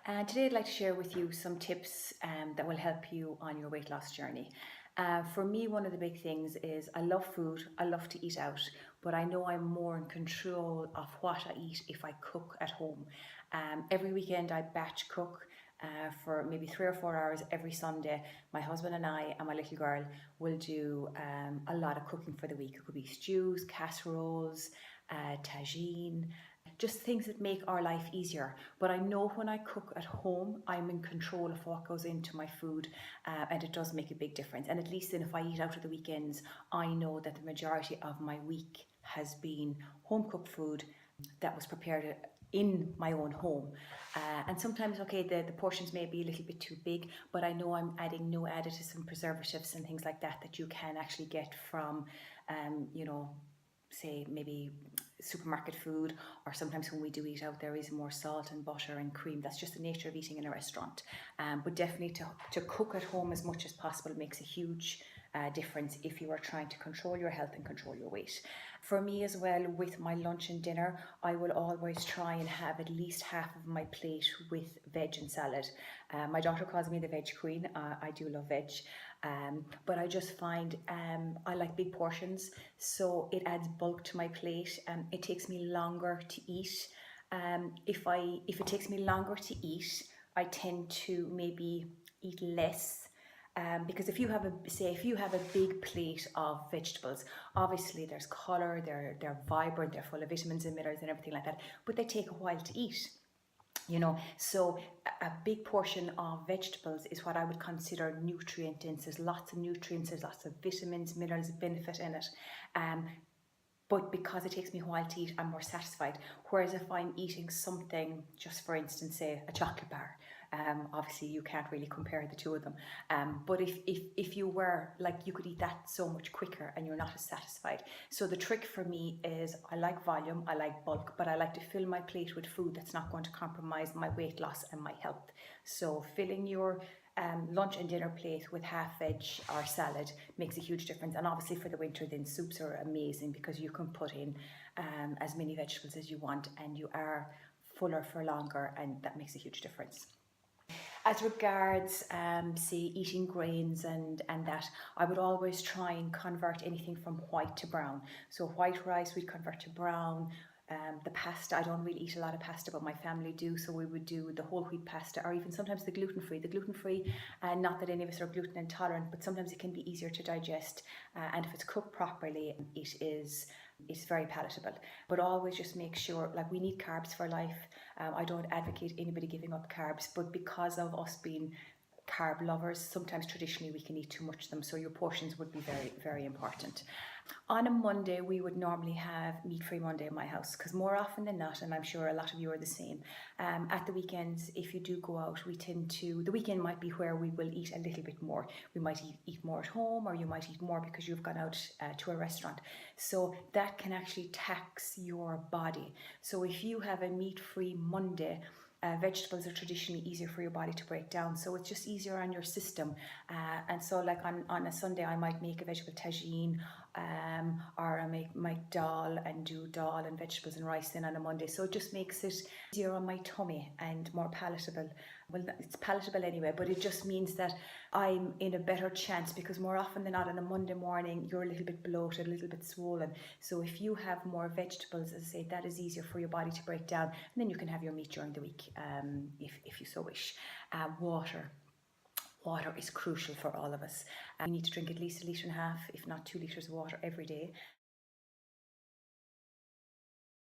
And today I'd like to share with you some tips that will help you on your weight loss journey. For me, one of the big things is I love food, I love to eat out, but I know I'm more in control of what I eat if I cook at home. Every weekend I batch cook. For maybe 3 or 4 hours every Sunday, my husband and I and my little girl will do a lot of cooking for the week. It could be stews, casseroles, tagine, just things that make our life easier. But I know when I cook at home, I'm in control of what goes into my food, and it does make a big difference. And at least then, if I eat out at the weekends, I know that the majority of my week has been home cooked food that was prepared in my own home. And sometimes, okay, the portions may be a little bit too big, but I know I'm adding no additives and preservatives and things like that you can actually get from, say maybe supermarket food, or sometimes when we do eat out there is more salt and butter and cream. That's just the nature of eating in a restaurant. But definitely to cook at home as much as possible makes a huge difference if you are trying to control your health and control your weight. For me as well, with my lunch and dinner, I will always try and have at least half of my plate with veg and salad. My daughter calls me the veg queen. I do love veg. But I just find I like big portions, so it adds bulk to my plate. It takes me longer to eat. If it takes me longer to eat, I tend to maybe eat less. Because if you have a big plate of vegetables, obviously there's colour, they're vibrant, they're full of vitamins and minerals and everything like that, but they take a while to eat. So a big portion of vegetables is what I would consider nutrient dense. There's lots of nutrients, there's lots of vitamins, minerals, benefit in it. But because it takes me a while to eat, I'm more satisfied. Whereas if I'm eating something, just for instance, say a chocolate bar, obviously you can't really compare the two of them. But if you were, like, you could eat that so much quicker and you're not as satisfied. So the trick for me is I like volume, I like bulk, but I like to fill my plate with food that's not going to compromise my weight loss and my health. So filling your lunch and dinner plate with half veg or salad makes a huge difference. And obviously for the winter, then soups are amazing because you can put in as many vegetables as you want and you are fuller for longer, and that makes a huge difference. As regards, say, eating grains and that, I would always try and convert anything from white to brown. So white rice we'd convert to brown. The pasta, I don't really eat a lot of pasta, but my family do, so we would do the whole wheat pasta, or even sometimes the gluten-free, and not that any of us are gluten intolerant, but sometimes it can be easier to digest, and if it's cooked properly, it's very palatable. But always just make sure, like, we need carbs for life. I don't advocate anybody giving up carbs, but because of us being carb lovers, sometimes traditionally we can eat too much of them, so your portions would be very, very important. On a Monday, we would normally have meat-free Monday in my house, because more often than not, and I'm sure a lot of you are the same, at the weekends, if you do go out, the weekend might be where we will eat a little bit more. We might eat more at home, or you might eat more because you've gone out to a restaurant. So that can actually tax your body. So if you have a meat-free Monday, vegetables are traditionally easier for your body to break down, so it's just easier on your system. And so, like on a Sunday, I might make a vegetable tagine, or I make dal and do dal and vegetables and rice then on a Monday. So it just makes it easier on my tummy and more palatable. Well, it's palatable anyway, but it just means that I'm in a better chance, because more often than not on a Monday morning, you're a little bit bloated, a little bit swollen. So if you have more vegetables, as I say, that is easier for your body to break down. And then you can have your meat during the week, if you so wish. Water is crucial for all of us. We need to drink at least 1.5 litres, if not 2 litres of water every day.